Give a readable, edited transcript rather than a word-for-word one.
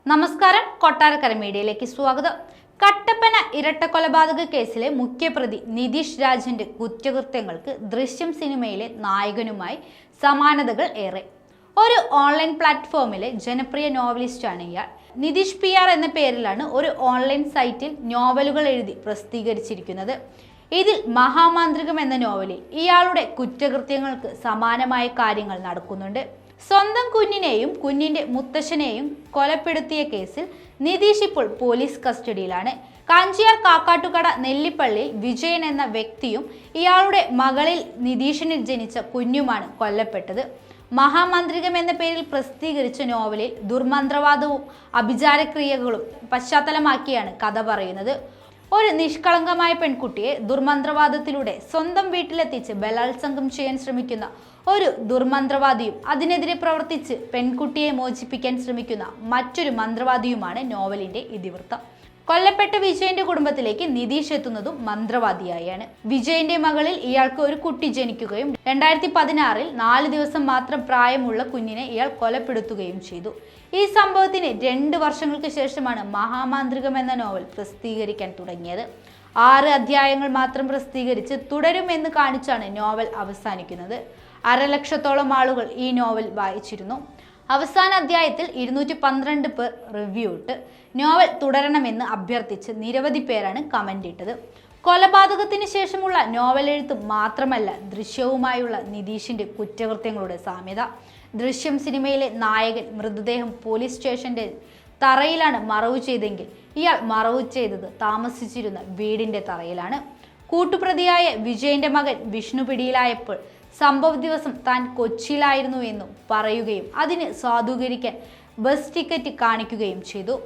നമസ്കാരം, കൊട്ടാരക്കര മീഡിയയിലേക്ക് സ്വാഗതം. കട്ടപ്പന ഇരട്ടക്കൊലപാതക കേസിലെ മുഖ്യപ്രതി നിതീഷ് രാജിന്റെ കുറ്റകൃത്യങ്ങൾക്ക് ദൃശ്യം സിനിമയിലെ നായകനുമായി സമാനതകൾ ഏറെ. ഒരു ഓൺലൈൻ പ്ലാറ്റ്ഫോമിലെ ജനപ്രിയ നോവലിസ്റ്റാണ് ഇയാൾ. നിതീഷ് PR എന്ന പേരിലാണ് ഒരു ഓൺലൈൻ സൈറ്റിൽ നോവലുകൾ എഴുതി പ്രസിദ്ധീകരിച്ചിരിക്കുന്നത്. ഇതിൽ മഹാമാന്ത്രികം എന്ന നോവലിൽ ഇയാളുടെ കുറ്റകൃത്യങ്ങൾക്ക് സമാനമായ കാര്യങ്ങൾ നടക്കുന്നുണ്ട്. സ്വന്തം കുഞ്ഞിനെയും കുഞ്ഞിന്റെ മുത്തശ്ശനെയും കൊലപ്പെടുത്തിയ കേസിൽ നിതീഷ് ഇപ്പോൾ പോലീസ് കസ്റ്റഡിയിലാണ്. കാഞ്ചിയാർ കാക്കാട്ടുകട നെല്ലിപ്പള്ളിയിൽ വിജയൻ എന്ന വ്യക്തിയും ഇയാളുടെ മകളിൽ നിതീഷിന് ജനിച്ച കുഞ്ഞുമാണ് കൊല്ലപ്പെട്ടത്. മഹാമാന്ത്രികം എന്ന പേരിൽ പ്രസിദ്ധീകരിച്ച നോവലിൽ ദുർമന്ത്രവാദവും അഭിചാരക്രിയകളും പശ്ചാത്തലമാക്കിയാണ് കഥ പറയുന്നത്. ഒരു നിഷ്കളങ്കമായ പെൺകുട്ടിയെ ദുർമന്ത്രവാദത്തിലൂടെ സ്വന്തം വീട്ടിലെത്തിച്ച് ബലാത്സംഗം ചെയ്യാൻ ശ്രമിക്കുന്ന ഒരു ദുർമന്ത്രവാദിയും അതിനെതിരെ പ്രവർത്തിച്ച് പെൺകുട്ടിയെ മോചിപ്പിക്കാൻ ശ്രമിക്കുന്ന മറ്റൊരു മന്ത്രവാദിയുമാണ് നോവലിന്റെ ഇതിവൃത്തം. കൊല്ലപ്പെട്ട വിജയന്റെ കുടുംബത്തിലേക്ക് നിതീഷ് എത്തുന്നതും മന്ത്രവാദിയായാണ്. വിജയന്റെ മകളിൽ ഇയാൾക്ക് ഒരു കുട്ടി ജനിക്കുകയും 2016 4 ദിവസം മാത്രം പ്രായമുള്ള കുഞ്ഞിനെ ഇയാൾ കൊലപ്പെടുത്തുകയും ചെയ്തു. ഈ സംഭവത്തിന് 2 വർഷങ്ങൾക്ക് ശേഷമാണ് മഹാമാന്ത്രികം എന്ന നോവൽ പ്രസിദ്ധീകരിക്കാൻ തുടങ്ങിയത്. 6 അധ്യായങ്ങൾ മാത്രം പ്രസിദ്ധീകരിച്ച് തുടരുമെന്ന് കാണിച്ചാണ് നോവൽ അവസാനിക്കുന്നത്. 1.5 ലക്ഷത്തോളം ആളുകൾ ഈ നോവൽ വായിച്ചിരുന്നു. അവസാന അധ്യായത്തിൽ 212 പേർ റിവ്യൂ ഇട്ട് നോവൽ തുടരണമെന്ന് അഭ്യർത്ഥിച്ച് നിരവധി പേരാണ് കമന്റ് ഇട്ടത്. കൊലപാതകത്തിന് ശേഷമുള്ള നോവൽ എഴുത്ത് മാത്രമല്ല ദൃശ്യവുമായുള്ള നിതീഷിന്റെ കുറ്റകൃത്യങ്ങളുടെ സാമ്യത. ദൃശ്യം സിനിമയിലെ നായകൻ മൃതദേഹം പോലീസ് സ്റ്റേഷന്റെ തറയിലാണ് മറവു ചെയ്തെങ്കിൽ ഇയാൾ മറവു ചെയ്തത് താമസിച്ചിരുന്ന വീടിന്റെ തറയിലാണ്. കൂട്ടുപ്രതിയായ വിജയന്റെ മകൻ വിഷ്ണു പിടിയിലായപ്പോൾ സംഭവ ദിവസം താൻ കൊച്ചിയിലായിരുന്നു എന്നും പറയുകയും അതിന് സാധൂകരിക്കാൻ ബസ് ടിക്കറ്റ് കാണിക്കുകയും ചെയ്തു.